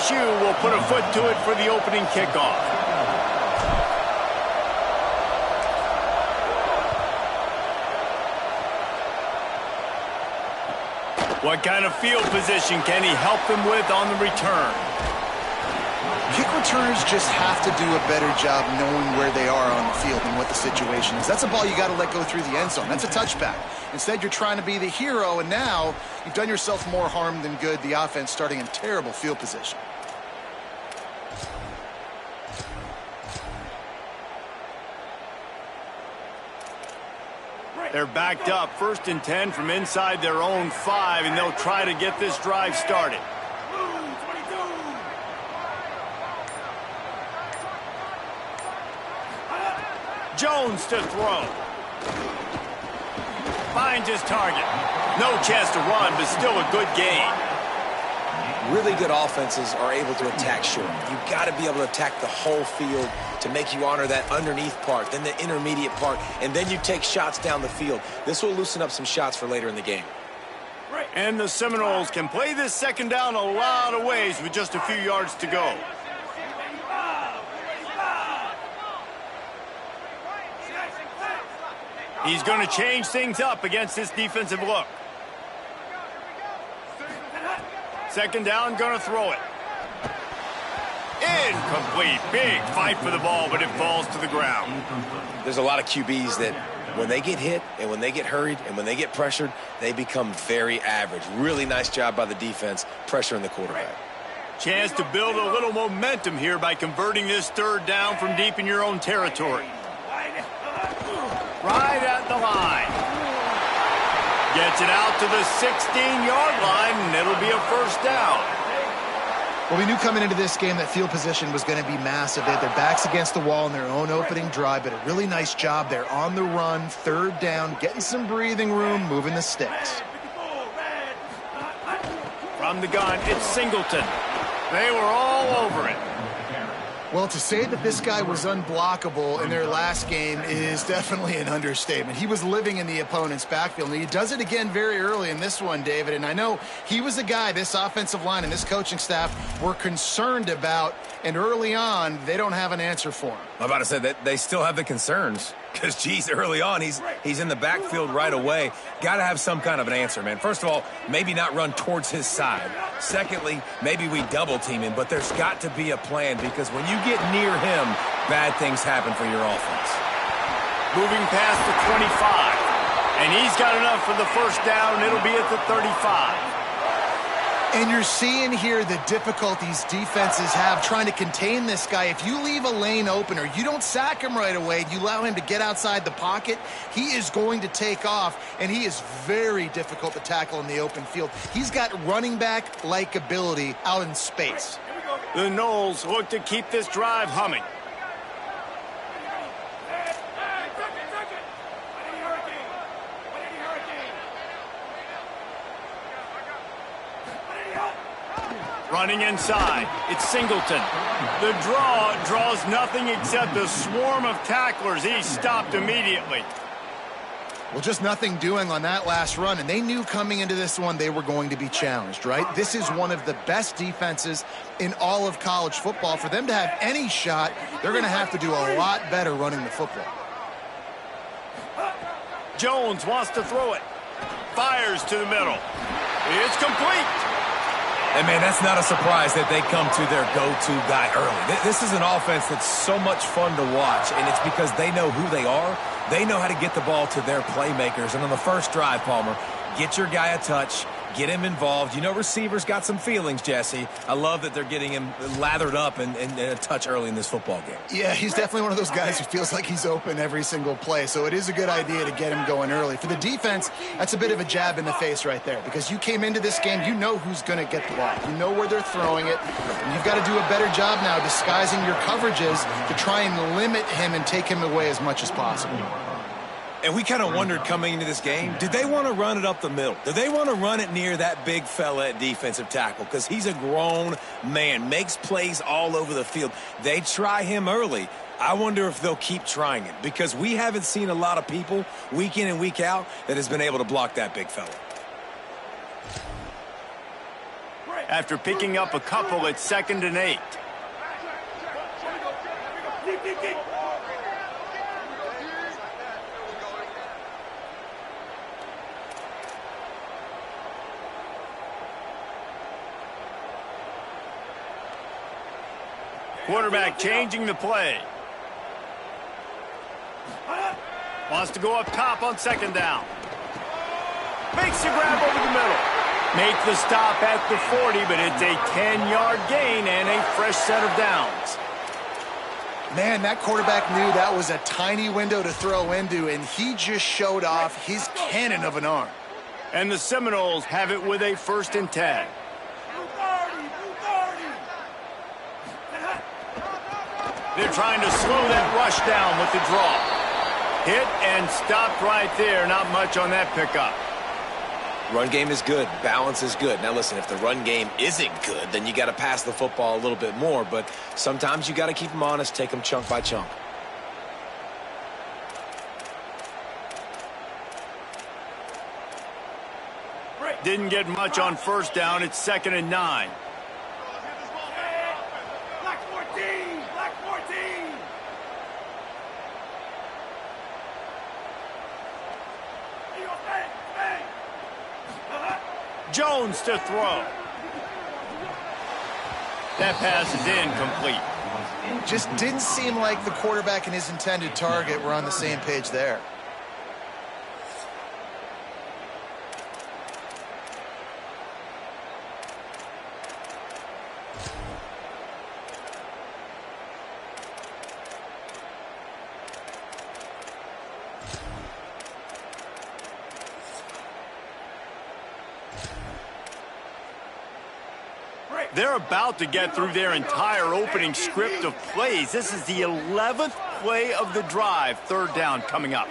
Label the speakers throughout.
Speaker 1: LSU will put a foot to it for the opening kickoff. What kind of field position can he help them with on the return?
Speaker 2: Kick returners just have to do a better job knowing where they are on the field and what the situation is. That's a ball you got to let go through the end zone. That's a touchback. Instead, you're trying to be the hero, and now you've done yourself more harm than good. The offense starting in terrible field position.
Speaker 1: They're backed up, 1st and 10 from inside their own 5, and they'll try to get this drive started. Jones to throw. Finds his target. No chance to run, but still a good gain.
Speaker 3: Really good offenses are able to attack short. You've got to be able to attack the whole field to make you honor that underneath part, then the intermediate part, and then you take shots down the field. This will loosen up some shots for later in the game.
Speaker 1: And the Seminoles can play this 2nd down a lot of ways with just a few yards to go. He's going to change things up against this defensive look. 2nd down, going to throw it. Incomplete. Big fight for the ball, but it falls to the ground.
Speaker 3: There's a lot of QBs that when they get hit and when they get hurried and when they get pressured, they become very average. Really nice job by the defense pressuring the quarterback.
Speaker 1: Chance to build a little momentum here by converting this 3rd down from deep in your own territory. Right at the line. Gets it out to the 16-yard line, and it'll be a 1st down.
Speaker 2: Well, we knew coming into this game that field position was going to be massive. They had their backs against the wall in their own opening drive, but a really nice job there on the run, 3rd down, getting some breathing room, moving the sticks.
Speaker 1: From the gun, it's Singleton. They were all over it.
Speaker 2: Well, to say that this guy was unblockable in their last game is definitely an understatement. He was living in the opponent's backfield, and he does it again very early in this one, David. And I know he was a guy this offensive line and this coaching staff were concerned about, and early on, they don't have an answer for him.
Speaker 4: I'm about to say that they still have the concerns because, geez, early on, he's in the backfield right away. Got to have some kind of an answer, man. First of all, maybe not run towards his side. Secondly, maybe we double team him, but there's got to be a plan because when you get near him, bad things happen for your offense.
Speaker 1: Moving past the 25, and he's got enough for the 1st down. It'll be at the 35.
Speaker 2: And you're seeing here the difficulties defenses have trying to contain this guy. If you leave a lane open or you don't sack him right away, you allow him to get outside the pocket, he is going to take off, and he is very difficult to tackle in the open field. He's got running back-like ability out in space.
Speaker 1: The Noles look to keep this drive humming. Running inside, it's Singleton. The draw draws nothing except a swarm of tacklers. He's stopped immediately.
Speaker 2: Well, just nothing doing on that last run, and they knew coming into this one they were going to be challenged, right? This is one of the best defenses in all of college football. For them to have any shot, they're going to have to do a lot better running the football.
Speaker 1: Jones wants to throw it. Fires to the middle. It's complete.
Speaker 4: And, man, that's not a surprise that they come to their go-to guy early. This is an offense that's so much fun to watch, and it's because they know who they are. They know how to get the ball to their playmakers. And on the first drive, Palmer, get your guy a touch, get him involved. You know receivers got some feelings, Jesse. I love that they're getting him lathered up and a touch early in this football game.
Speaker 2: Yeah, he's definitely one of those guys who feels like he's open every single play. So it is a good idea to get him going early. For the defense, that's a bit of a jab in the face right there because you came into this game, you know who's going to get the ball. You know where they're throwing it. And you've got to do a better job now disguising your coverages to try and limit him and take him away as much as possible.
Speaker 4: And we kind of wondered coming into this game, did they want to run it up the middle? Did they want to run it near that big fella at defensive tackle? Because he's a grown man, makes plays all over the field. They try him early. I wonder if they'll keep trying it because we haven't seen a lot of people week in and week out that has been able to block that big fella.
Speaker 1: after picking up a couple at 2nd and 8. Quarterback changing the play. Wants to go up top on 2nd down. Makes the grab over the middle. Make the stop at the 40, but it's a 10-yard gain and a fresh set of downs.
Speaker 2: Man, that quarterback knew that was a tiny window to throw into, and he just showed off his cannon of an arm.
Speaker 1: And the Seminoles have it with a 1st and 10. They're trying to slow that rush down with the draw. Hit and stopped right there. Not much on that pickup.
Speaker 3: Run game is good. Balance is good. Now, listen, if the run game isn't good, then you got to pass the football a little bit more. But sometimes you got to keep them honest, take them chunk by chunk.
Speaker 1: Didn't get much on 1st down. It's 2nd and 9. Jones to throw. That pass is incomplete.
Speaker 2: Just didn't seem like the quarterback and his intended target were on the same page there.
Speaker 1: They're about to get through their entire opening script of plays. This is the 11th play of the drive. 3rd down coming up.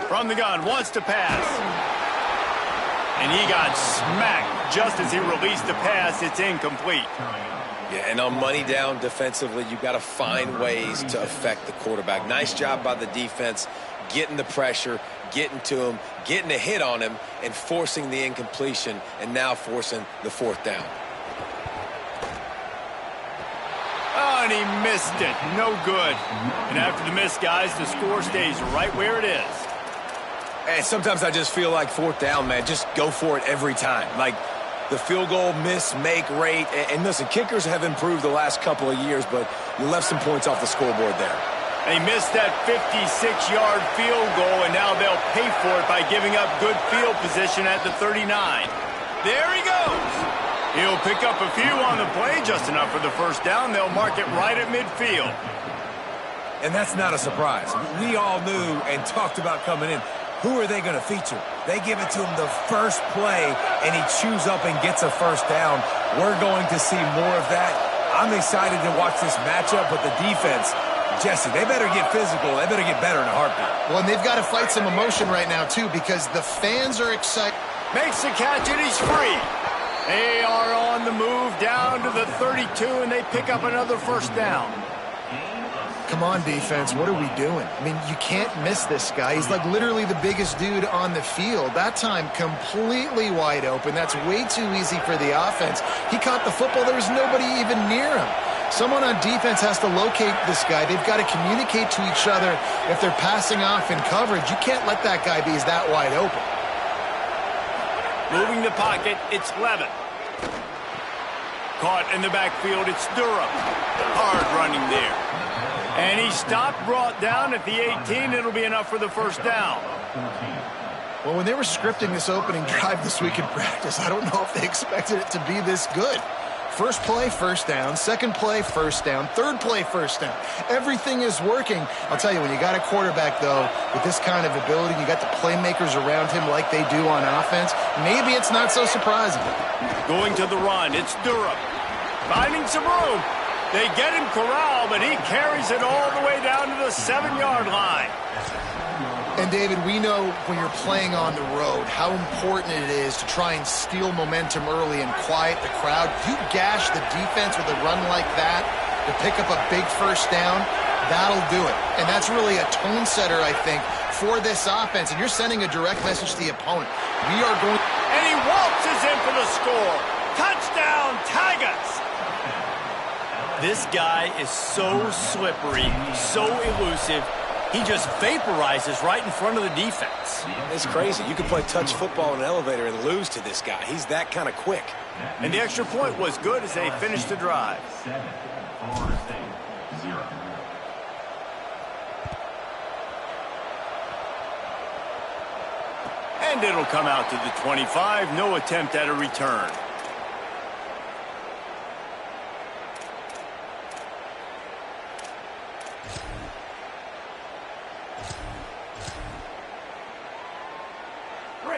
Speaker 1: From the gun, wants to pass. And he got smacked just as he released the pass. It's incomplete.
Speaker 3: Yeah, and on money down defensively, you've got to find ways to affect the quarterback. Nice job by the defense, getting the pressure, getting to him, getting a hit on him, and forcing the incompletion, and now forcing the 4th down.
Speaker 1: Oh, and he missed it. No good. And after the miss, guys, the score stays right where it is.
Speaker 4: And sometimes I just feel like 4th down, man, just go for it every time. Like, the field goal miss-make rate. And listen, kickers have improved the last couple of years, but you left some points off the scoreboard there.
Speaker 1: They missed that 56-yard field goal, and now they'll pay for it by giving up good field position at the 39. There he goes. He'll pick up a few on the play, just enough for the 1st down. They'll mark it right at midfield.
Speaker 4: And that's not a surprise. We all knew and talked about coming in. Who are they going to feature? They give it to him the first play, and he chews up and gets a 1st down. We're going to see more of that. I'm excited to watch this matchup with the defense. Jesse, they better get physical. They better get better in a heartbeat.
Speaker 2: Well, and they've got to fight some emotion right now, too, because the fans are excited.
Speaker 1: Makes the catch, and he's free. They are on the move down to the 32, and they pick up another 1st down.
Speaker 2: Come on, defense, what are we doing? I mean, you can't miss this guy. He's like literally the biggest dude on the field. That time, completely wide open. That's way too easy for the offense. He caught the football. There was nobody even near him. Someone on defense has to locate this guy. They've got to communicate to each other if they're passing off in coverage. You can't let that guy be that wide open.
Speaker 1: Moving the pocket, it's Levin. Caught in the backfield, it's Durham. Hard running there. And he stopped, brought down at the 18. It'll be enough for the 1st down.
Speaker 2: Well, when they were scripting this opening drive this week in practice, I don't know if they expected it to be this good. First play, 1st down. Second play, 1st down. Third play, 1st down. Everything is working. I'll tell you, when you got a quarterback, though, with this kind of ability, you got the playmakers around him like they do on offense, maybe it's not so surprising.
Speaker 1: Going to the run, it's Durham. Finding some room. They get him corralled, but he carries it all the way down to the 7-yard line.
Speaker 2: And, David, we know when you're playing on the road how important it is to try and steal momentum early and quiet the crowd. You gash the defense with a run like that to pick up a big 1st down. That'll do it. And that's really a tone setter, I think, for this offense. And you're sending a direct message to the opponent. We are going...
Speaker 1: And he waltzes in for the score. Touchdown, Tigers! This guy is so slippery, so elusive. He just vaporizes right in front of the defense.
Speaker 3: It's crazy. You can play touch football in an elevator and lose to this guy. He's that kind of quick.
Speaker 1: And the extra point was good as they finished the drive.
Speaker 5: 7, 4, 6, 0.
Speaker 1: And it'll come out to the 25. No attempt at a return.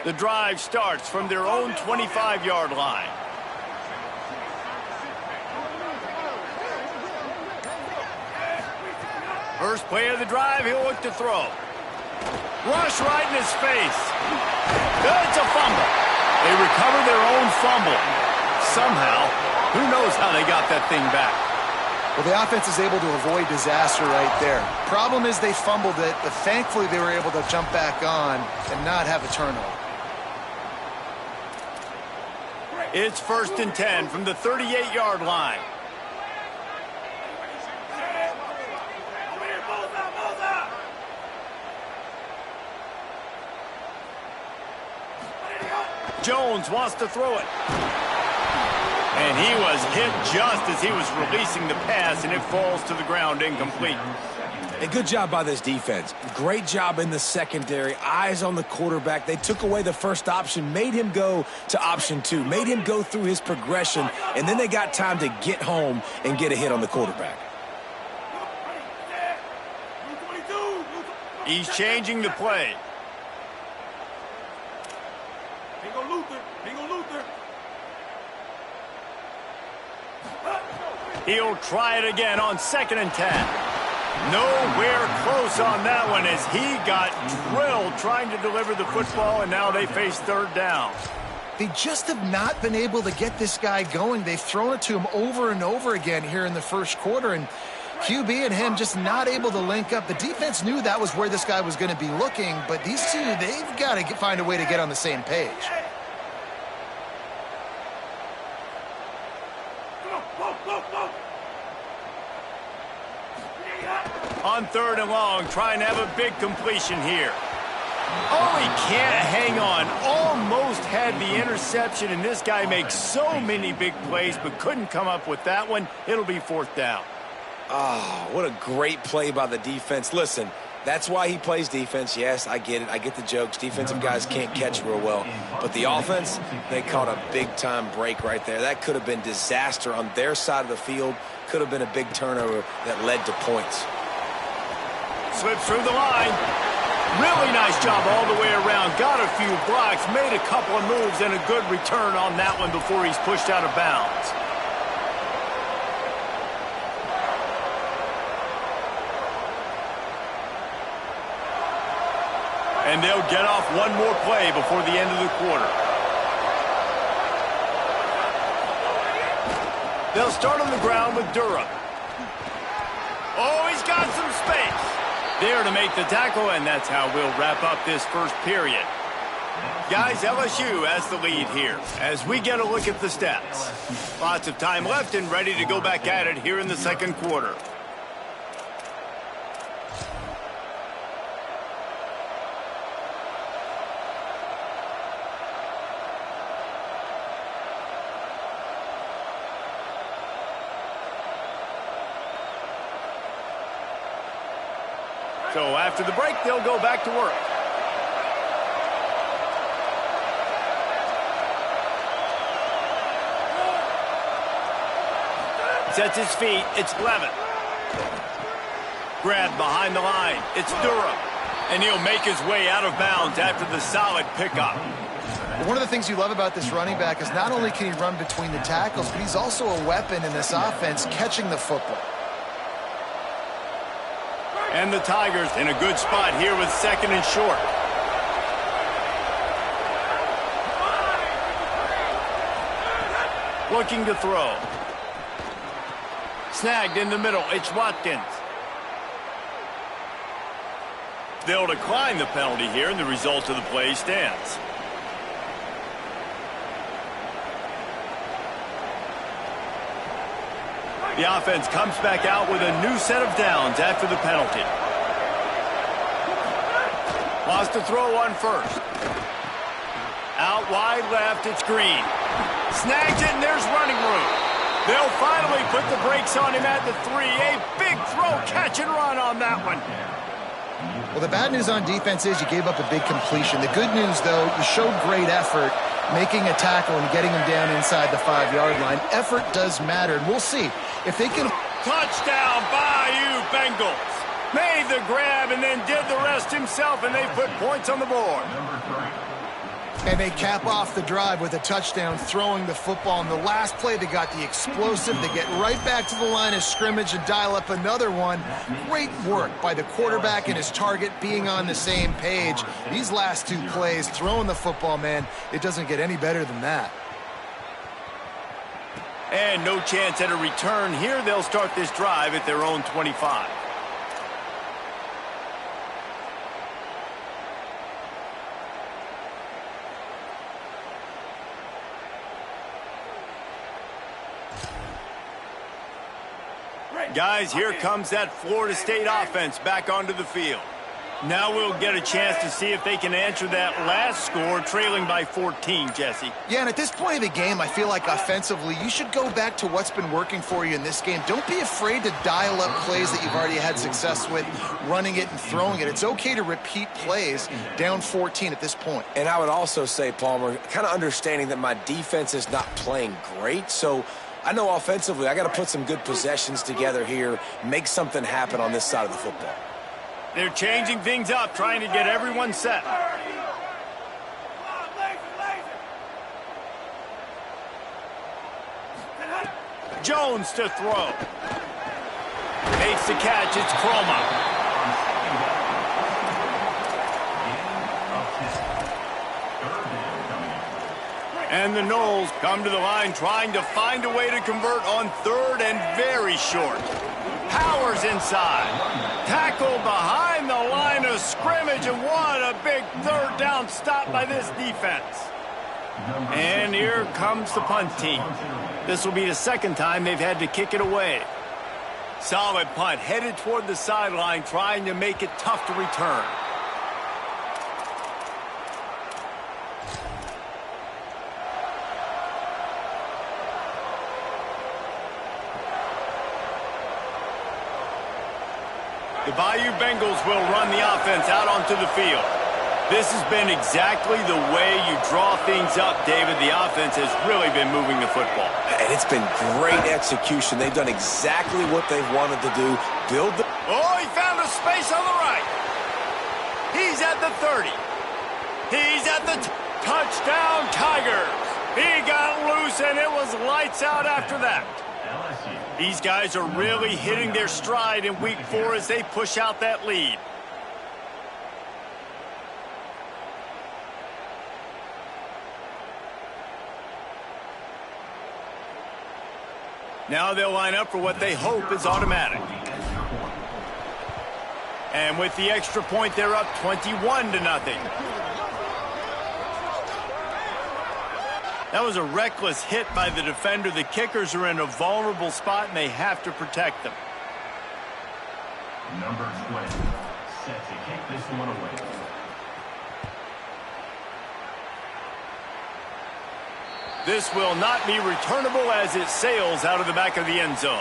Speaker 1: The drive starts from their own 25-yard line. First play of the drive, he'll look to throw. Rush right in his face. It's a fumble. They recover their own fumble. Somehow, who knows how they got that thing back.
Speaker 2: Well, the offense is able to avoid disaster right there. Problem is they fumbled it, but thankfully they were able to jump back on and not have a turnover.
Speaker 1: It's 1st and 10 from the 38-yard line. Jones wants to throw it. And he was hit just as he was releasing the pass, and it falls to the ground incomplete.
Speaker 3: A good job by this defense. Great job in the secondary. Eyes on the quarterback. They took away the first option, made him go to option 2, made him go through his progression, and then they got time to get home and get a hit on the quarterback.
Speaker 1: He's changing the play. He'll try it again on 2nd and 10. Nowhere close on that one as he got drilled trying to deliver the football, and now they face 3rd down.
Speaker 2: They just have not been able to get this guy going. They've thrown it to him over and over again here in the first quarter, and QB and him just not able to link up. The defense knew that was where this guy was going to be looking, but these two, they've got to find a way to get on the same page.
Speaker 1: On 3rd and long, trying to have a big completion here. Oh, he can't hang on. Almost had the interception, and this guy makes so many big plays, but couldn't come up with that one. It'll be 4th down.
Speaker 3: Oh, what a great play by the defense. Listen, that's why he plays defense. Yes, I get it. I get the jokes. Defensive guys can't catch real well. But the offense, they caught a big-time break right there. That could have been disaster on their side of the field. Could have been a big turnover that led to points.
Speaker 1: Slips through the line. Really nice job all the way around. Got a few blocks, made a couple of moves, and a good return on that one before he's pushed out of bounds. And they'll get off one more play before the end of the quarter. They'll start on the ground with Durham. Oh, he's got some space. There to make the tackle, and that's how we'll wrap up this first period. Guys, LSU has the lead here as we get a look at the stats. Lots of time left and ready to go back at it here in the second quarter. So after the break, they'll go back to work. Sets his feet. It's Levin. Grabbed behind the line. It's Durham. And he'll make his way out of bounds after the solid pickup.
Speaker 2: One of the things you love about this running back is not only can he run between the tackles, but he's also a weapon in this offense catching the football.
Speaker 1: And the Tigers in a good spot here with 2nd and short. Looking to throw. Snagged in the middle. It's Watkins. They'll decline the penalty here, and the result of the play stands. The offense comes back out with a new set of downs after the penalty. Lost to throw on first. Out wide left, it's Green. Snags it, and there's running room. They'll finally put the brakes on him at the 3. A big throw, catch and run on that one.
Speaker 2: Well, the bad news on defense is you gave up a big completion. The good news, though, you showed great effort making a tackle and getting him down inside the 5-yard line. Effort does matter, and we'll see if they can.
Speaker 1: Touchdown, Bayou Bengals. Made the grab and then did the rest himself, and they put points on the board.
Speaker 2: And they cap off the drive with a touchdown, throwing the football. In the last play, they got the explosive. They get right back to the line of scrimmage and dial up another one. Great work by the quarterback and his target being on the same page. These last 2 plays, throwing the football, man, it doesn't get any better than that.
Speaker 1: And no chance at a return here. They'll start this drive at their own 25. Guys, here comes that Florida State offense back onto the field. Now we'll get a chance to see if they can answer that last score, trailing by 14, Jesse.
Speaker 2: Yeah, and at this point of the game, I feel like offensively, you should go back to what's been working for you in this game. Don't be afraid to dial up plays that you've already had success with, running it and throwing it. It's okay to repeat plays down 14 at this point.
Speaker 3: And I would also say, Palmer, kind of understanding that my defense is not playing great, so I know offensively I got to put some good possessions together here, make something happen on this side of the football.
Speaker 1: They're changing things up, trying to get everyone set. Jones to throw. Makes the catch, it's Chroma. And the Noles come to the line trying to find a way to convert on 3rd and very short. Powers inside. Tackle behind the line of scrimmage, and what a big 3rd down stop by this defense. And here comes the punt team. This will be the 2nd time they've had to kick it away. Solid punt, headed toward the sideline, trying to make it tough to return. The Bayou Bengals will run the offense out onto the field. This has been exactly the way you draw things up, David. The offense has really been moving the football.
Speaker 3: And it's been great execution. They've done exactly what they've wanted to do. Build the...
Speaker 1: Oh, he found a space on the right. He's at the 30. He's at the touchdown, Tigers. He got loose, and it was lights out after that. These guys are really hitting their stride in week 4 as they push out that lead. Now they'll line up for what they hope is automatic. And with the extra point, they're up 21-0. That was a reckless hit by the defender. The kickers are in a vulnerable spot, and they have to protect them.
Speaker 5: Number 20, set to kick this one away.
Speaker 1: This will not be returnable as it sails out of the back of the end zone.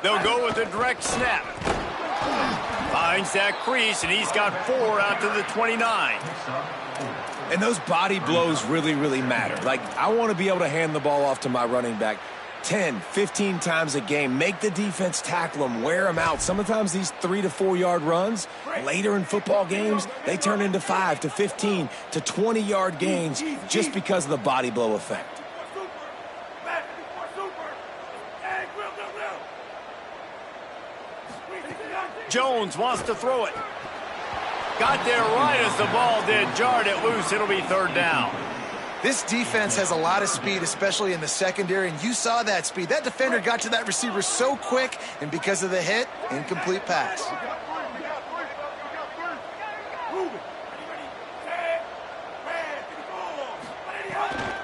Speaker 1: They'll go with a direct snap. Finds that crease, and he's got 4 out to the 29.
Speaker 4: And those body blows really, really matter. Like, I want to be able to hand the ball off to my running back. 10, 15 times a game. Make the defense tackle them, wear them out. Sometimes these 3 to 4 yard runs, later in football games, they turn into 5 to 15 to 20 yard gains just because of the body blow effect.
Speaker 1: Jones wants to throw it. Got there right as the ball did. Jarred it loose. It'll be third down.
Speaker 2: This defense has a lot of speed, especially in the secondary, and you saw that speed. That defender got to that receiver so quick, and because of the hit, incomplete pass.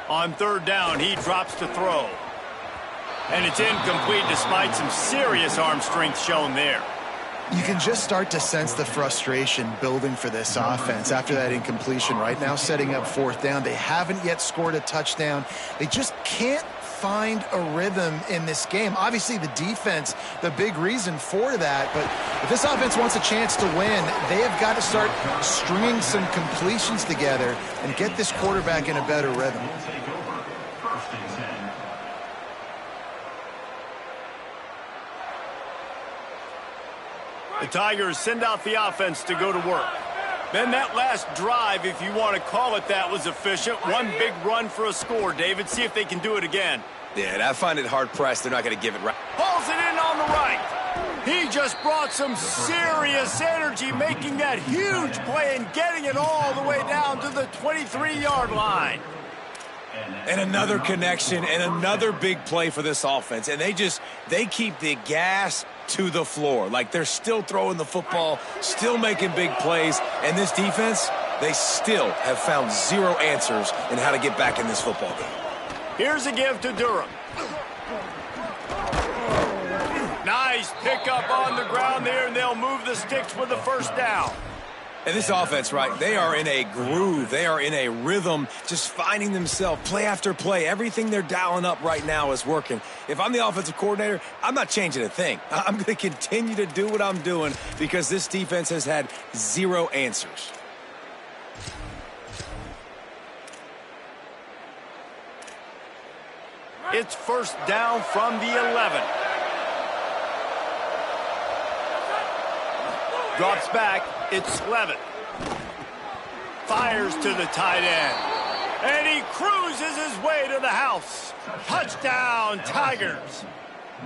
Speaker 1: On third down, he drops to throw. And it's incomplete despite some serious arm strength shown there.
Speaker 2: You can just start to sense the frustration building for this offense after that incompletion. Right now, setting up fourth down. They haven't yet scored a touchdown. They just can't find a rhythm in this game. Obviously, the defense, the big reason for that. But if this offense wants a chance to win, they have got to start stringing some completions together and get this quarterback in a better rhythm.
Speaker 1: The Tigers send out the offense to go to work. Then that last drive, if you want to call it that, was efficient. One big run for a score, David. See if they can do it again.
Speaker 4: Yeah, and I find it hard-pressed. They're not going to give it right.
Speaker 1: Hauls it in on the right. He just brought some serious energy, making that huge play and getting it all the way down to the 23-yard line.
Speaker 4: And another connection and another big play for this offense. And they keep the gas to the floor. Like they're still throwing the football, still making big plays. And this defense, they still have found zero answers in how to get back in this football game.
Speaker 1: Here's a give to Durham. Nice pickup on the ground there, and they'll move the sticks with the first down.
Speaker 4: And this offense, right, they are in a groove. They are in a rhythm, just finding themselves play after play. Everything they're dialing up right now is working. If I'm the offensive coordinator, I'm not changing a thing. I'm going to continue to do what I'm doing because this defense has had zero answers.
Speaker 1: It's first down from the 11. Drops back. It's Slevin. Fires to the tight end. And he cruises his way to the house. Touchdown, Tigers.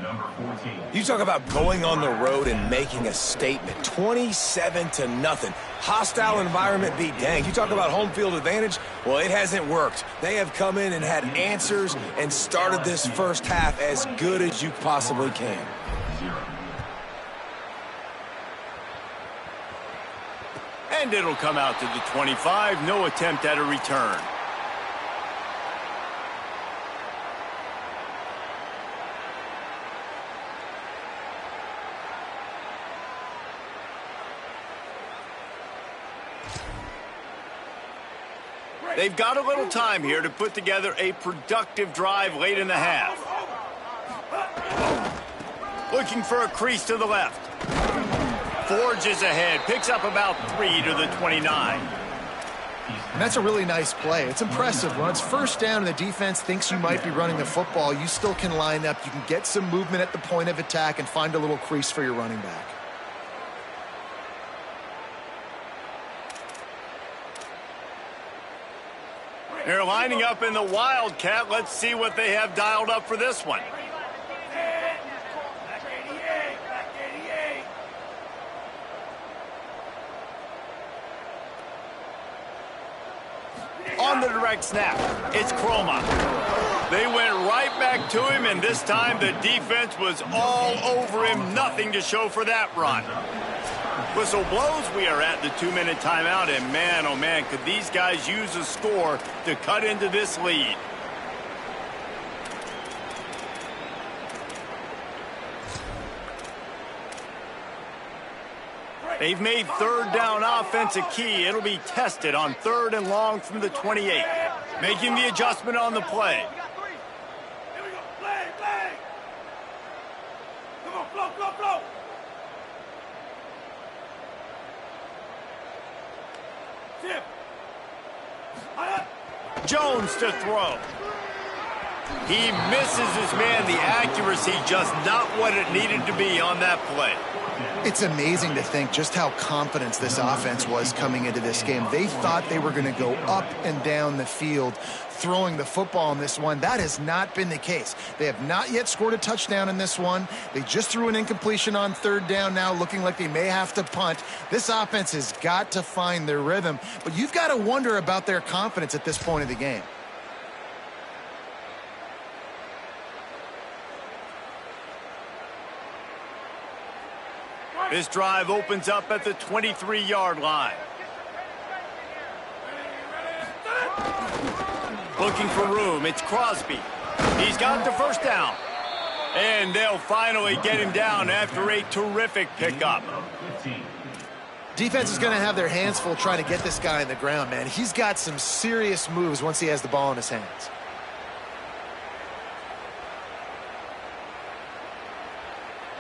Speaker 5: Number 14.
Speaker 4: You talk about going on the road and making a statement. 27-0. Hostile environment be danged. You talk about home field advantage. Well, it hasn't worked. They have come in and had answers and started this first half as good as you possibly can.
Speaker 5: 0.
Speaker 1: And it'll come out to the 25. No attempt at a return. They've got a little time here to put together a productive drive late in the half. Looking for a crease to the left. Forges ahead, picks up about 3 to the 29.
Speaker 2: And that's a really nice play. It's impressive. When it's first down and the defense thinks you might be running the football, you still can line up. You can get some movement at the point of attack and find a little crease for your running back.
Speaker 1: They're lining up in the Wildcat. Let's see what they have dialed up for this one. On the direct snap, it's Croma. They went right back to him, and this time the defense was all over him. Nothing to show for that run. Whistle blows. We are at the 2-minute timeout, and man, oh man, could these guys use a score to cut into this lead. They've made third down offense a key. It'll be tested on 3rd and long from the 28. Making the adjustment on the play. Jones to throw. He misses his man. The accuracy just not what it needed to be on that play.
Speaker 2: It's amazing to think just how confident this offense was coming into this game. They thought they were going to go up and down the field throwing the football in this one. That has not been the case. They have not yet scored a touchdown in this one. They just threw an incompletion on third down now, looking like they may have to punt. This offense has got to find their rhythm, but you've got to wonder about their confidence at this point of the game.
Speaker 1: This drive opens up at the 23-yard line. Looking for room, it's Crosby. He's got the first down. And they'll finally get him down after a terrific pickup.
Speaker 2: Defense is going to have their hands full trying to get this guy on the ground, man. He's got some serious moves once he has the ball in his hands.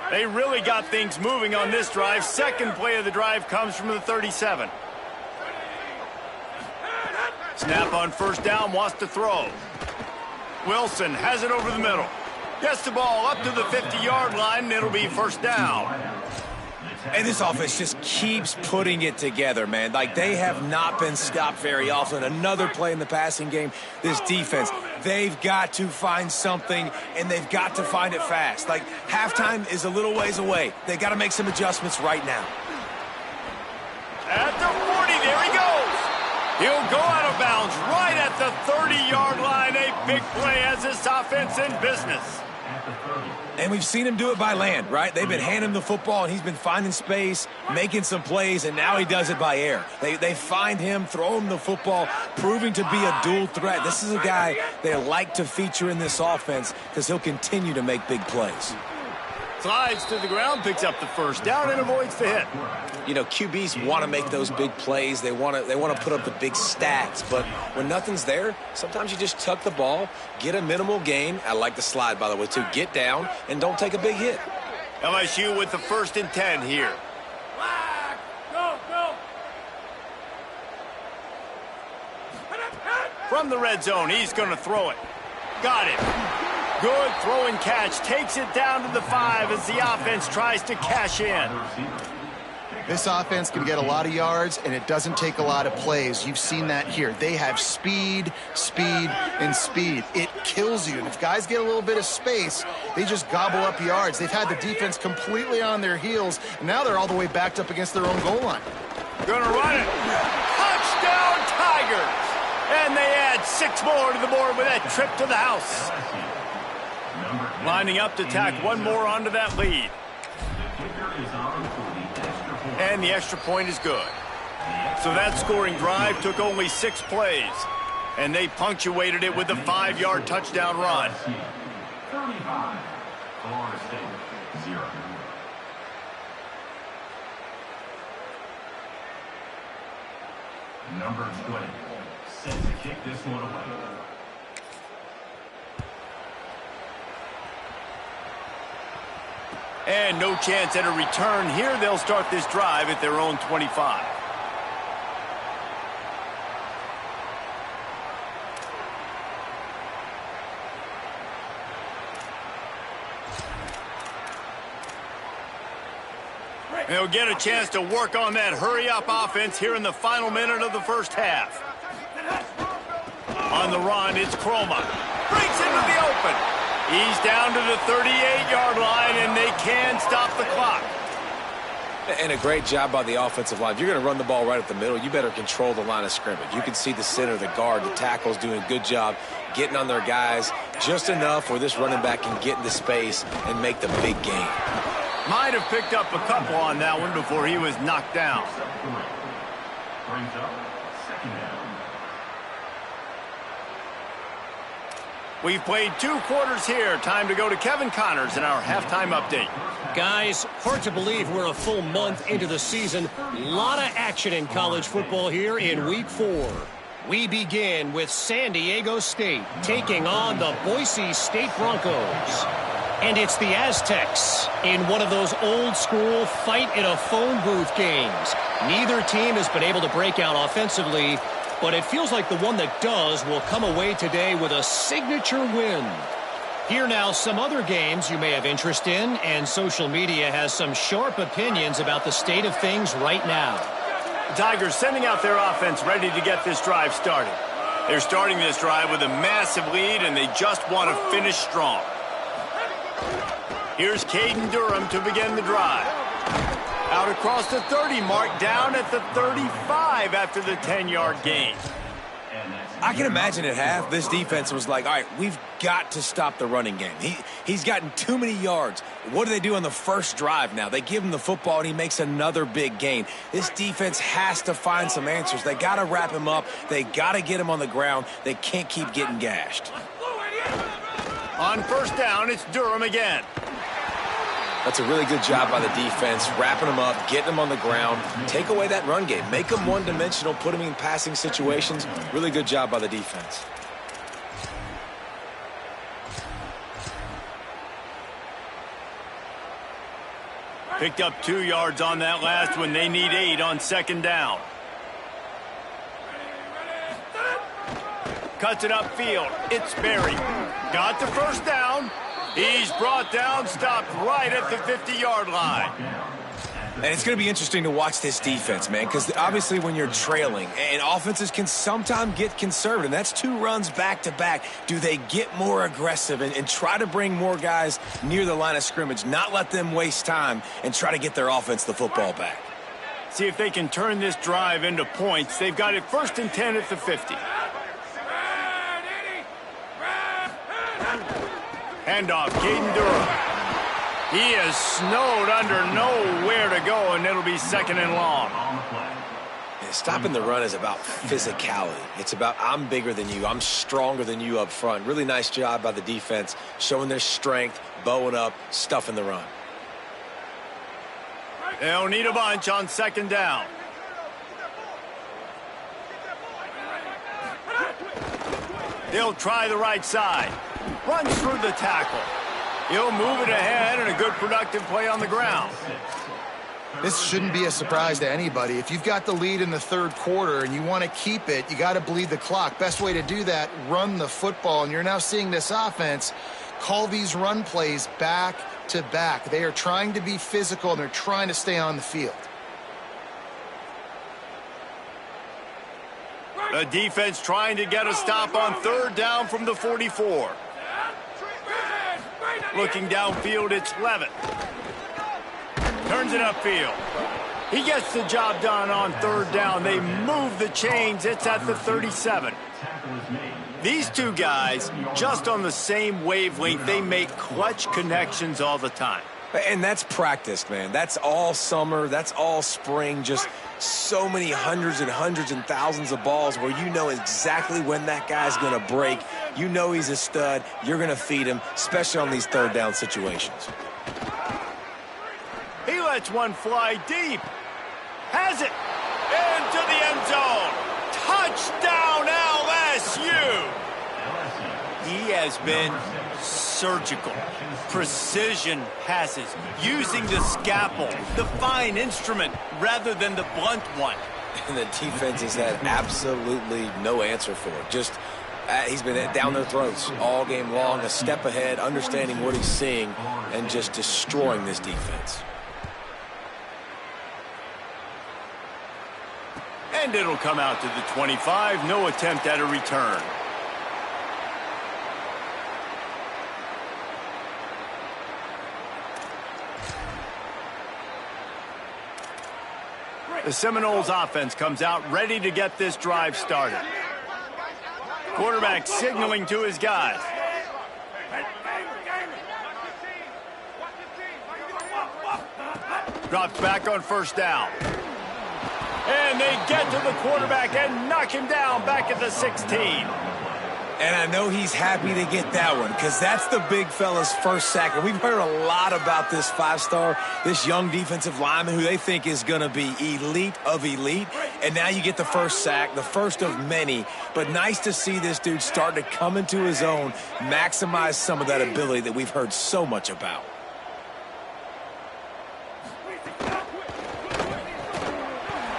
Speaker 1: They really got things moving on this drive. Second play of the drive comes from the 37. Snap on first down, wants to throw. Wilson has it over the middle. Gets the ball up to the 50-yard line, and it'll be first down.
Speaker 4: And this offense just keeps putting it together, man. Like, they have not been stopped very often. Another play in the passing game. This defense, they've got to find something, and they've got to find it fast. Like, halftime is a little ways away. They got to make some adjustments right now.
Speaker 1: At the 40, there he goes. He'll go out of bounds right at the 30-yard line. A big play as this offense in business.
Speaker 4: And we've seen him do it by land, right? They've been handing him the football, and he's been finding space, making some plays, and now he does it by air. They find him, throw him the football, proving to be a dual threat. This is a guy they like to feature in this offense because he'll continue to make big plays.
Speaker 1: Slides to the ground, picks up the first down, and avoids the hit.
Speaker 3: You know, QBs want to make those big plays. They want to put up the big stats. But when nothing's there, sometimes you just tuck the ball, get a minimal gain. I like the slide, by the way, too. Get down and don't take a big hit.
Speaker 1: LSU with the 1st and 10 here. From the red zone, he's going to throw it. Got it. Good throw and catch. Takes it down to the 5 as the offense tries to cash in.
Speaker 2: This offense can get a lot of yards, and it doesn't take a lot of plays. You've seen that here. They have speed, and speed. It kills you. And if guys get a little bit of space, they just gobble up yards. They've had the defense completely on their heels, and now they're all the way backed up against their own goal line.
Speaker 1: Gonna run it. Touchdown, Tigers! And they add 6 more to the board with that trip to the house. Lining up to tack one more onto that lead. And the extra point is good. So that scoring drive took only 6 plays. And they punctuated it with a 5-yard touchdown run.
Speaker 5: 35. Florida State, 0. Number 20. Set to kick this one away.
Speaker 1: And no chance at a return here. They'll start this drive at their own 25. They'll get a chance to work on that hurry-up offense here in the final minute of the first half. On the run, it's Croma. Breaks into the open. He's down to the 38-yard line, and they can stop the clock.
Speaker 3: And a great job by the offensive line. If you're going to run the ball right at the middle, you better control the line of scrimmage. You can see the center, the guard, the tackles doing a good job getting on their guys just enough where this running back can get into space and make the big gain.
Speaker 1: Might have picked up a couple on that one before he was knocked down.
Speaker 5: Brings up 2nd down.
Speaker 1: We've played 2 quarters here. Time to go to Kevin Connors in our halftime update.
Speaker 6: Guys, hard to believe we're a full month into the season. A lot of action in college football here in Week 4. We begin with San Diego State taking on the Boise State Broncos. And it's the Aztecs in one of those old-school fight-in-a-phone booth games. Neither team has been able to break out offensively, but it feels like the one that does will come away today with a signature win. Here now, some other games you may have interest in, and social media has some sharp opinions about the state of things right now.
Speaker 1: The Tigers sending out their offense ready to get this drive started. They're starting this drive with a massive lead, and they just want to finish strong. Here's Caden Durham to begin the drive. Out across the 30 mark, down at the 35 after the 10-yard gain.
Speaker 4: I can imagine at half, this defense was like, all right, we've got to stop the running game. He's gotten too many yards. What do they do on the first drive now? They give him the football, and he makes another big gain. This defense has to find some answers. They got to wrap him up. They got to get him on the ground. They can't keep getting gashed.
Speaker 1: On first down, it's Durham again.
Speaker 3: That's a really good job by the defense, wrapping them up, getting them on the ground. Take away that run game. Make them one-dimensional, put them in passing situations. Really good job by the defense.
Speaker 1: Picked up 2 yards on that last one. They need 8 on second down. Cuts it upfield. It's Berry. Got the first down. He's brought down, stopped right at the 50-yard line.
Speaker 4: And it's going to be interesting to watch this defense, man, because obviously when you're trailing, and offenses can sometimes get conservative, and that's 2 runs back-to-back. Do they get more aggressive and try to bring more guys near the line of scrimmage, not let them waste time, and try to get their offense the football back?
Speaker 1: See if they can turn this drive into points. They've got it 1st and 10 at the 50. Handoff, Caden Durham. He is snowed under, nowhere to go, and it'll be 2nd and long.
Speaker 3: Yeah, stopping the run is about physicality. It's about I'm bigger than you, I'm stronger than you up front. Really nice job by the defense, showing their strength, bowing up, stuffing the run.
Speaker 1: They'll need a bunch on 2nd down. They'll try the right side. Runs through the tackle. He'll move it ahead, and a good productive play on the ground.
Speaker 2: This shouldn't be a surprise to anybody. If you've got the lead in the 3rd quarter and you want to keep it, you got to bleed the clock. Best way to do that, run the football. And you're now seeing this offense call these run plays back to back. They are trying to be physical, and they're trying to stay on the field.
Speaker 1: The defense trying to get a stop on 3rd down from the 44. Looking downfield, it's Levitt. Turns it upfield. He gets the job done on 3rd down. They move the chains. It's at the 37. These 2 guys, just on the same wavelength, they make clutch connections all the time.
Speaker 4: And that's practice, man. That's all summer. That's all spring. Just so many hundreds and thousands of balls where you know exactly when that guy's going to break. You know he's a stud. You're going to feed him, especially on these 3rd down situations.
Speaker 1: He lets one fly deep. Has it. Into the end zone. Touchdown, LSU. He has been surgical. Precision passes, using the scalpel, the fine instrument, rather than the blunt one.
Speaker 3: And the defense has had absolutely no answer for it. Just, he's been down their throats all game long, a step ahead, understanding what he's seeing, and just destroying this defense.
Speaker 1: And it'll come out to the 25, no attempt at a return. The Seminoles offense comes out ready to get this drive started. Quarterback signaling to his guys. Drops back on 1st down. And they get to the quarterback and knock him down back at the 16.
Speaker 4: And I know he's happy to get that one because that's the big fella's first sack. And we've heard a lot about this 5-star, this young defensive lineman who they think is going to be elite of elite. And now you get the first sack, the first of many. But nice to see this dude start to come into his own, maximize some of that ability that we've heard so much about.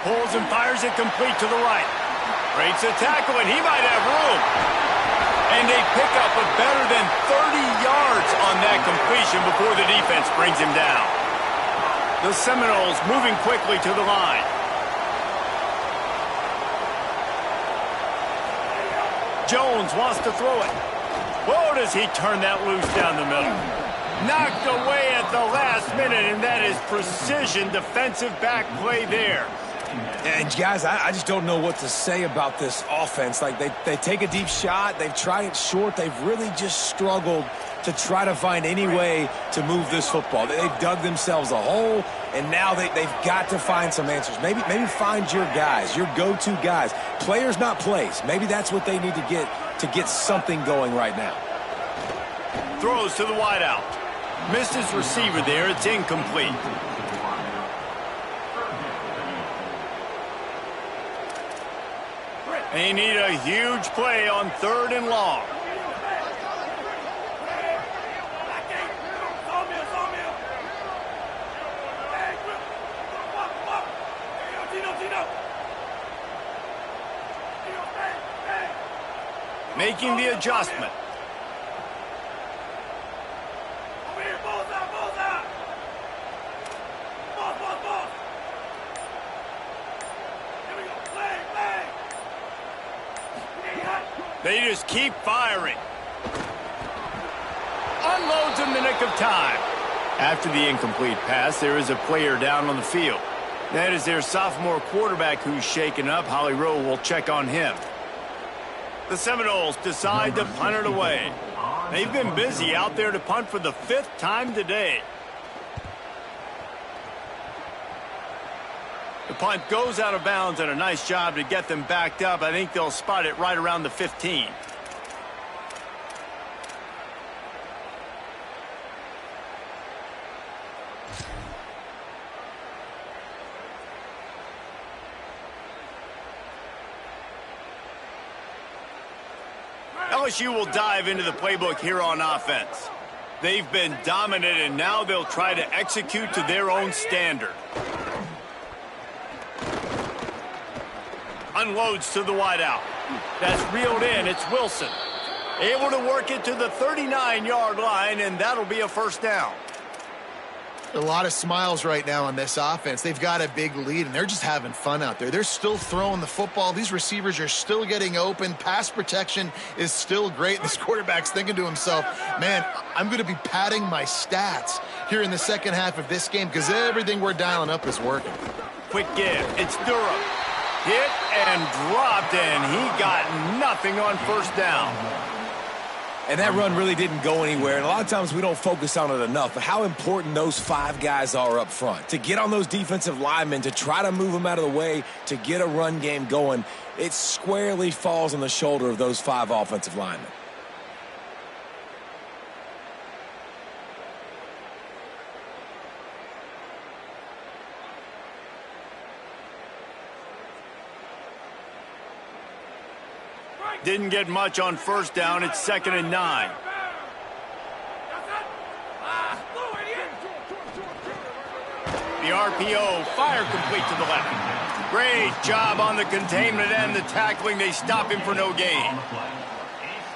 Speaker 1: Pulls and fires it complete to the right. Breaks a tackle, and he might have room. And they pick up a better than 30 yards on that completion before the defense brings him down. The Seminoles moving quickly to the line. Jones wants to throw it. Whoa, does he turn that loose down the middle. Knocked away at the last minute, and that is precision defensive back play there.
Speaker 4: And guys, I just don't know what to say about this offense. Like, they take a deep shot, they've tried it short, they've really just struggled to try to find any way to move this football. They've dug themselves a hole, and now they've got to find some answers. Maybe find your guys, your go-to guys. Players, not plays. Maybe that's what they need to get something going right now.
Speaker 1: Throws to the wideout. Missed his receiver there. It's incomplete. They need a huge play on 3rd and long. Making the adjustment. They just keep firing. Unloads in the nick of time. After the incomplete pass, there is a player down on the field. That is their sophomore quarterback who's shaken up. Holly Rowe will check on him. The Seminoles decide to punt it away. They've been busy out there to punt for the 5th time today. The punt goes out of bounds, and a nice job to get them backed up. I think they'll spot it right around the 15. LSU will dive into the playbook here on offense. They've been dominant, and now they'll try to execute to their own standard. Unloads to the wideout. That's reeled in. It's Wilson. Able to work it to the 39-yard line, and that'll be a 1st down.
Speaker 2: A lot of smiles right now on this offense. They've got a big lead, and they're just having fun out there. They're still throwing the football. These receivers are still getting open. Pass protection is still great. This quarterback's thinking to himself, man, I'm going to be padding my stats here in the second half of this game because everything we're dialing up is working.
Speaker 1: Quick give. It's Durham. Hit and dropped, and he got nothing on 1st down.
Speaker 4: And that run really didn't go anywhere. And a lot of times we don't focus on it enough, but how important those 5 guys are up front. To get on those defensive linemen, to try to move them out of the way, to get a run game going, it squarely falls on the shoulder of those 5 offensive linemen.
Speaker 1: Didn't get much on 1st down. It's 2nd and 9. The RPO, fire complete to the left. Great job on the containment and the tackling. They stop him for no gain.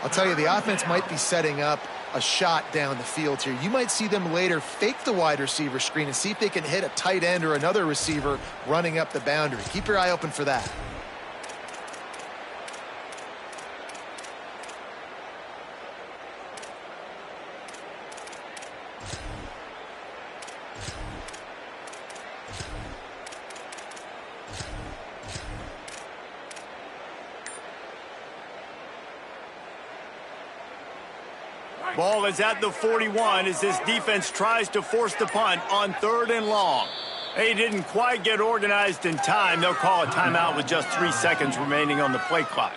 Speaker 2: I'll tell you, the offense might be setting up a shot down the field here. You might see them later fake the wide receiver screen and see if they can hit a tight end or another receiver running up the boundary. Keep your eye open for that.
Speaker 1: Ball is at the 41 as this defense tries to force the punt on 3rd and long. They didn't quite get organized in time. They'll call a timeout with just 3 seconds remaining on the play clock.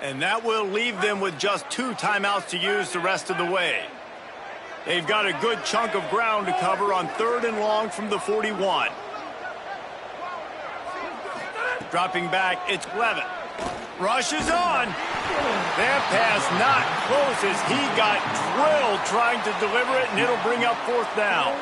Speaker 1: And that will leave them with just 2 timeouts to use the rest of the way. They've got a good chunk of ground to cover on 3rd and long from the 41. Dropping back, it's Levitt. Rushes on. That pass not close as he got drilled trying to deliver it, and it'll bring up 4th down.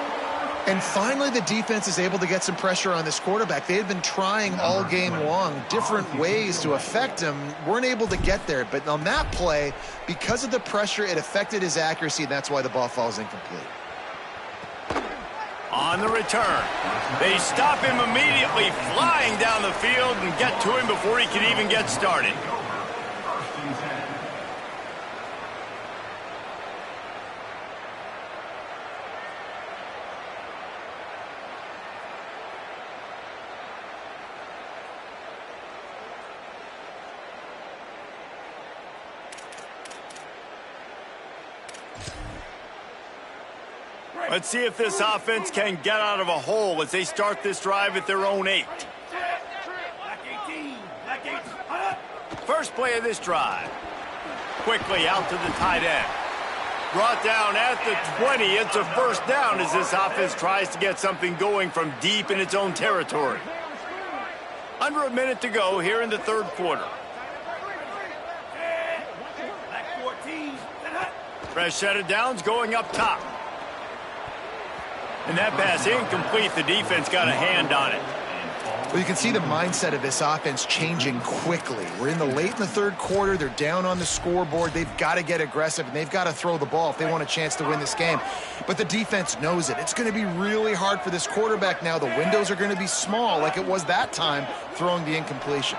Speaker 2: And finally, the defense is able to get some pressure on this quarterback. They had been trying all game long different ways to affect him. Weren't able to get there. But on that play, because of the pressure, it affected his accuracy, and that's why the ball falls incomplete.
Speaker 1: On the return, they stop him immediately, flying down the field and get to him before he can even get started. Let's see if this offense can get out of a hole as they start this drive at their own 8. First play of this drive. Quickly out to the tight end. Brought down at the 20. It's a first down as this offense tries to get something going from deep in its own territory. Under a minute to go here in the third quarter. Fresh set of downs going up top. And that pass incomplete. The defense got a hand on it.
Speaker 2: Well, you can see the mindset of this offense changing quickly. We're in the third quarter. They're down on the scoreboard. They've got to get aggressive, and they've got to throw the ball if they want a chance to win this game. But the defense knows it. It's going to be really hard for this quarterback now. The windows are going to be small like it was that time throwing the incompletion.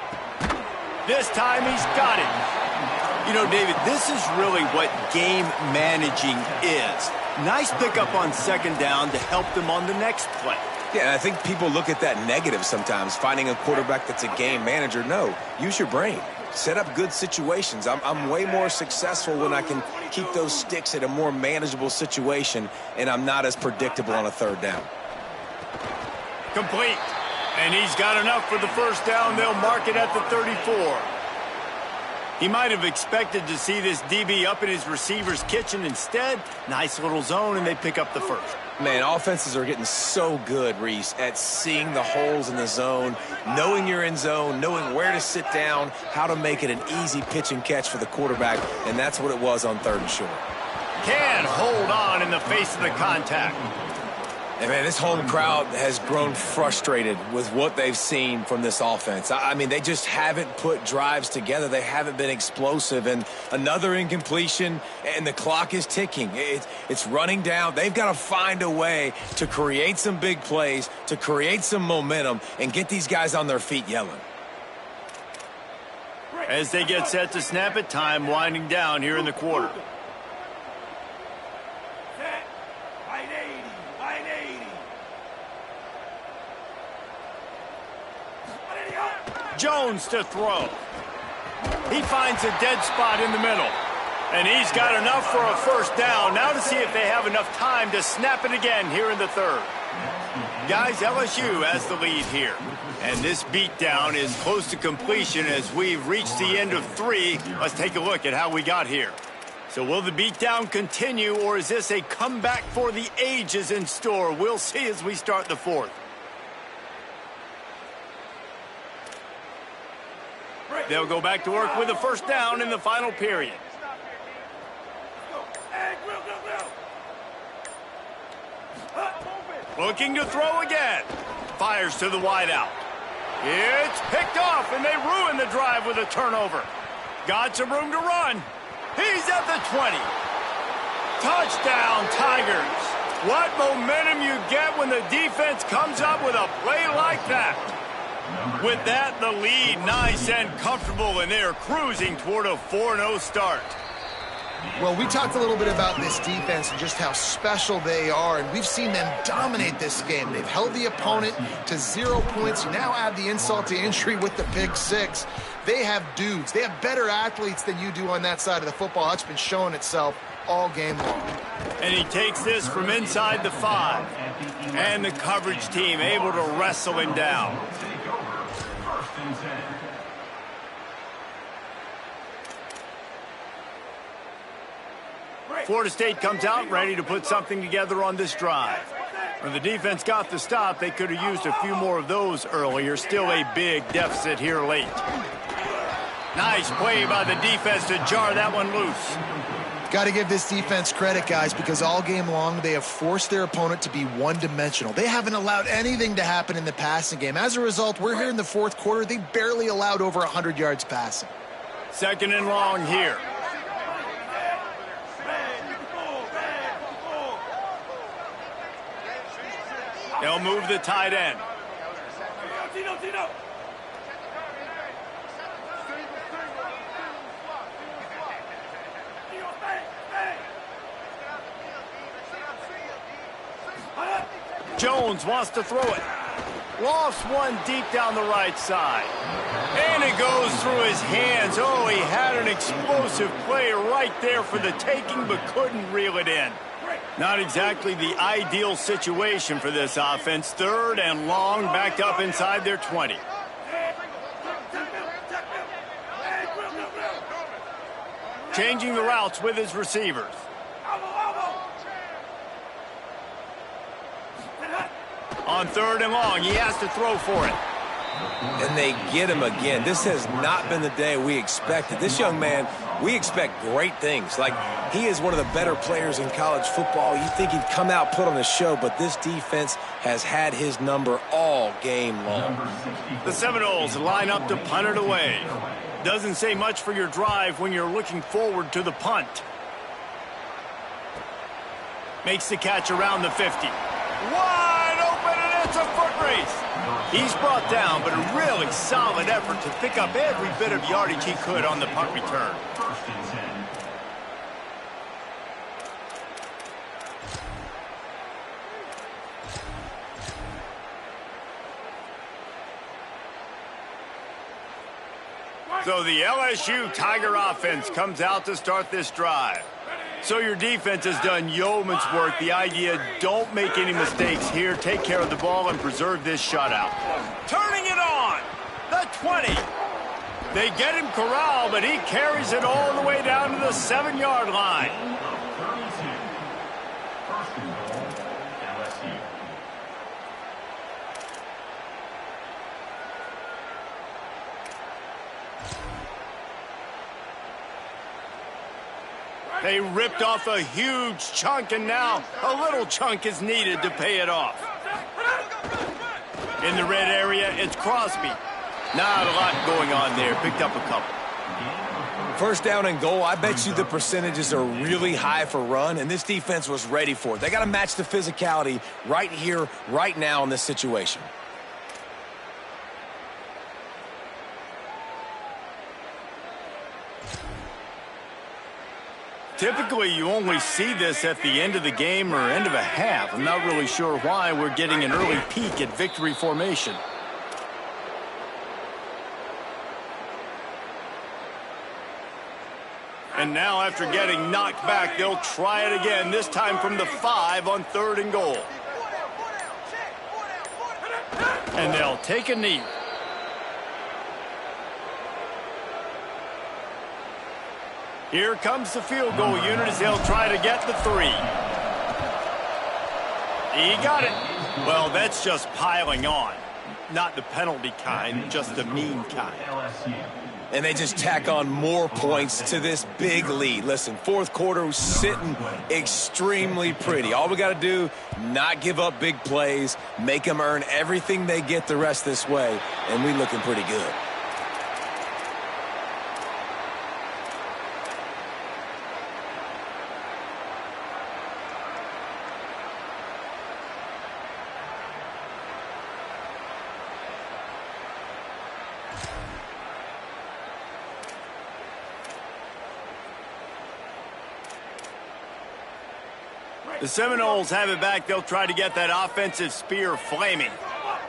Speaker 1: This time he's got it. You know, David, this is really what game managing is. Nice pickup on second down to help them on the next play.
Speaker 3: Yeah, I think people look at that negative sometimes, finding a quarterback that's a game manager. No, use your brain. Set up good situations. I'm way more successful when I can keep those sticks at a more manageable situation, and I'm not as predictable on a third down.
Speaker 1: Complete. And he's got enough for the first down. They'll mark it at the 34. He might have expected to see this DB up in his receiver's kitchen. Instead, nice little zone, and they pick up the first.
Speaker 3: Man, offenses are getting so good, Reese, at seeing the holes in the zone, knowing you're in zone, knowing where to sit down, how to make it an easy pitch and catch for the quarterback, and that's what it was on third and short.
Speaker 1: Can hold on in the face of the contact.
Speaker 3: And, man, this home crowd has grown frustrated with what they've seen from this offense. I mean, they just haven't put drives together. They haven't been explosive. And another incompletion, and the clock is ticking. It's running down. They've got to find a way to create some big plays, to create some momentum, and get these guys on their feet yelling.
Speaker 1: As they get set to snap it, time winding down here in the quarter. Jones to throw. He finds a dead spot in the middle. And he's got enough for a first down. Now to see if they have enough time to snap it again here in the third. Guys, LSU has the lead here. And this beatdown is close to completion as we've reached the end of 3. Let's take a look at how we got here. So will the beatdown continue, or is this a comeback for the ages in store? We'll see as we start the fourth. They'll go back to work with a first down in the final period. Looking to throw again. Fires to the wideout. It's picked off, and they ruin the drive with a turnover. Got some room to run. He's at the 20. Touchdown, Tigers. What momentum you get when the defense comes up with a play like that. With that, the lead nice and comfortable, and they're cruising toward a 4-0 start.
Speaker 2: Well, we talked a little bit about this defense and just how special they are, and we've seen them dominate this game. They've held the opponent to 0 points. You now add the insult to injury with the pick 6. They have dudes. They have better athletes than you do on that side of the football. That's been showing itself all game long.
Speaker 1: And he takes this from inside the 5. And the coverage team able to wrestle him down. Florida State comes out ready to put something together on this drive. When the defense got the stop, they could have used a few more of those earlier. Still a big deficit here late. Nice play by the defense to jar that one loose.
Speaker 2: Got to give this defense credit, guys, because all game long they have forced their opponent to be one-dimensional. They haven't allowed anything to happen in the passing game. As a result, we're here in the fourth quarter. They barely allowed over 100 yards passing.
Speaker 1: Second and long here. They'll move the tight end. Jones wants to throw it. Lost one deep down the right side. And it goes through his hands. Oh, he had an explosive play right there for the taking, but couldn't reel it in. Not exactly the ideal situation for this offense. Third and long, backed up inside their 20. Changing the routes with his receivers. On third and long, he has to throw for it.
Speaker 3: And they get him again. This has not been the day we expected. This young man, we expect great things. Like, he is one of the better players in college football. You think he'd come out, put on the show, but this defense has had his number all game long.
Speaker 1: The Seminoles line up to punt it away. Doesn't say much for your drive when you're looking forward to the punt. Makes the catch around the 50. Wide open, and it's a foot race. He's brought down, but a really solid effort to pick up every bit of yardage he could on the punt return.
Speaker 5: First and 10.
Speaker 1: So the LSU Tiger offense comes out to start this drive. So your defense has done yeoman's work. The idea, don't make any mistakes here. Take care of the ball and preserve this shutout. Turning it on. The 20. They get him corralled, but he carries it all the way down to the 7-yard line.
Speaker 5: 32. First and goal, LSU.
Speaker 1: They ripped off a huge chunk, and now a little chunk is needed to pay it off. In the red area, it's Crosby. Not a lot going on there. Picked up a couple.
Speaker 3: First down and goal, I bet you the percentages are really high for run, and this defense was ready for it. They got to match the physicality right here, right now in this situation.
Speaker 1: Typically, you only see this at the end of the game or end of a half. I'm not really sure why we're getting an early peek at victory formation. And now, after getting knocked back, they'll try it again, this time from the 5 on third and goal. And they'll take a knee. Here comes the field goal unit as they'll try to get the 3. He got it. Well, that's just piling on. Not the penalty kind, just the mean kind.
Speaker 3: And they just tack on more points to this big lead. Listen, fourth quarter was sitting extremely pretty. All we got to do, not give up big plays, make them earn everything they get the rest this way, and we looking pretty good.
Speaker 1: The Seminoles have it back. They'll try to get that offensive spear flaming.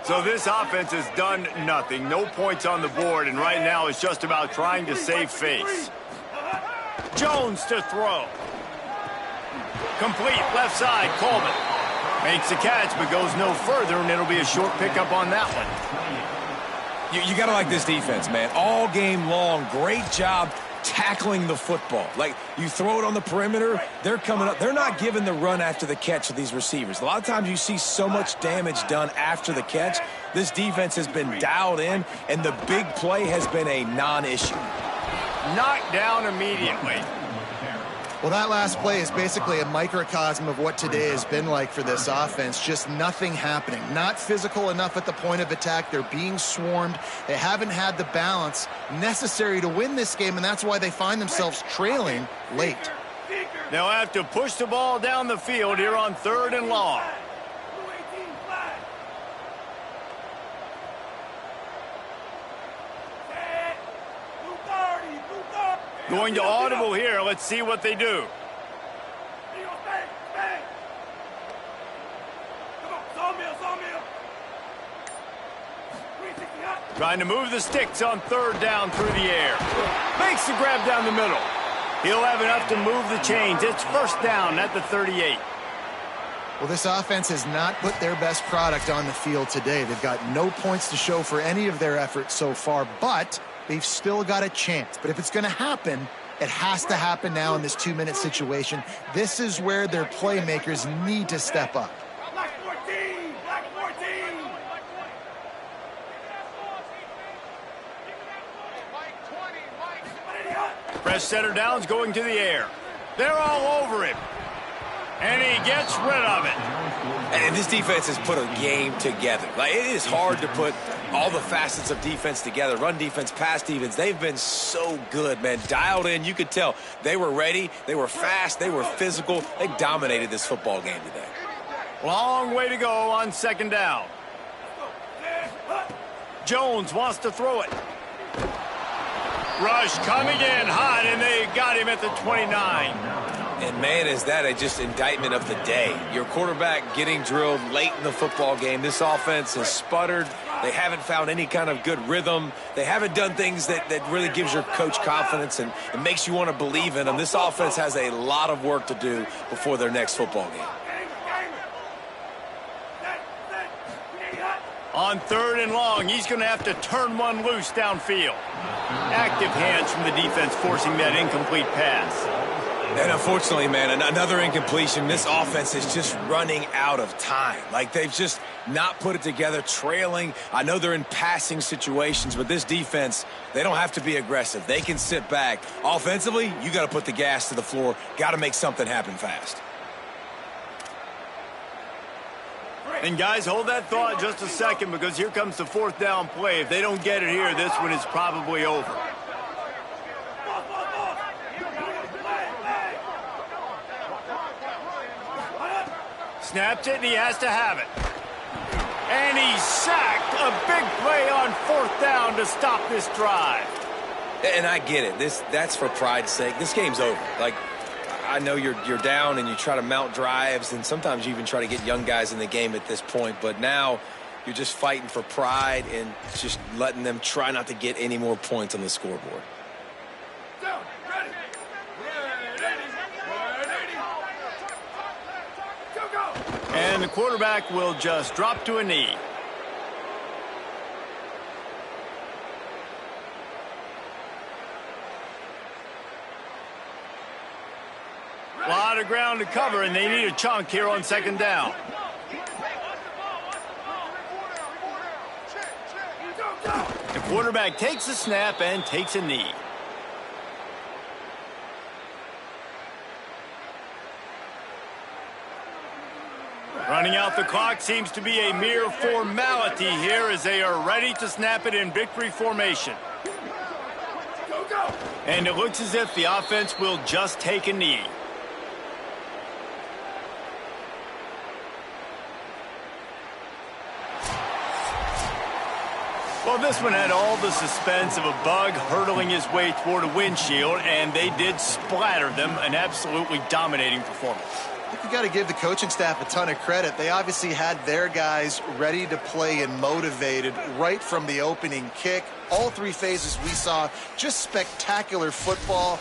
Speaker 1: So this offense has done nothing. No points on the board, and right now it's just about trying to save face. Jones to throw. Complete, left side, Coleman. Makes the catch, but goes no further, and it'll be a short pickup on that one.
Speaker 3: You got to like this defense, man. All game long, great job tackling the football. Like, you throw it on the perimeter, they're coming up. They're not giving the run after the catch to these receivers. A lot of times you see so much damage done after the catch. This defense has been dialed in, and the big play has been a non-issue.
Speaker 1: Knocked down immediately.
Speaker 2: Well, that last play is basically a microcosm of what today has been like for this offense. Just nothing happening. Not physical enough at the point of attack. They're being swarmed. They haven't had the balance necessary to win this game, and that's why they find themselves trailing late.
Speaker 1: They'll have to push the ball down the field here on 3rd and long. Going to audible here. Let's see what they do. Trying to move the sticks on 3rd down through the air. Makes the grab down the middle. He'll have enough to move the chains. It's 1st down at the 38.
Speaker 2: Well, this offense has not put their best product on the field today. They've got no points to show for any of their efforts so far, but they've still got a chance. But if it's going to happen, it has to happen now in this 2-minute situation. This is where their playmakers need to step up.
Speaker 7: Black 14! Black 14!
Speaker 1: Fresh center downs going to the air. They're all over him. And he gets rid of it.
Speaker 3: And this defense has put a game together. Like, it is hard to put all the facets of defense together. Run defense, pass defense. They've been so good, man. Dialed in. You could tell they were ready. They were fast. They were physical. They dominated this football game today.
Speaker 1: Long way to go on 2nd down. Jones wants to throw it. Rush coming in hot, and they got him at the 29.
Speaker 3: And, man, is that a just indictment of the day. Your quarterback getting drilled late in the football game. This offense has sputtered. They haven't found any kind of good rhythm. They haven't done things that really gives your coach confidence and it makes you want to believe in them. This offense has a lot of work to do before their next football game.
Speaker 1: On 3rd and long, he's going to have to turn one loose downfield. Active hands from the defense forcing that incomplete pass.
Speaker 3: And unfortunately, man, another incompletion. This offense is just running out of time. Like, they've just not put it together, trailing. I know they're in passing situations, but this defense, they don't have to be aggressive. They can sit back. Offensively, you got to put the gas to the floor. Got to make something happen fast.
Speaker 1: And, guys, hold that thought just a second because here comes the 4th down play. If they don't get it here, this one is probably over. Snaps it, and he has to have it. And he's sacked. A big play on 4th down to stop this drive.
Speaker 3: And I get it. That's for pride's sake. This game's over. Like, I know you're down and you try to mount drives, and sometimes you even try to get young guys in the game at this point. But now you're just fighting for pride and just letting them try not to get any more points on the scoreboard.
Speaker 1: And the quarterback will just drop to a knee. A lot of ground to cover, and they need a chunk here on 2nd down. The quarterback takes a snap and takes a knee. Running out the clock seems to be a mere formality here as they are ready to snap it in victory formation. And it looks as if the offense will just take a knee. Well, this one had all the suspense of a bug hurtling his way toward a windshield, and they did splatter them. An absolutely dominating performance.
Speaker 2: I think you got to give the coaching staff a ton of credit. They obviously had their guys ready to play and motivated right from the opening kick. All 3 phases we saw, just spectacular football.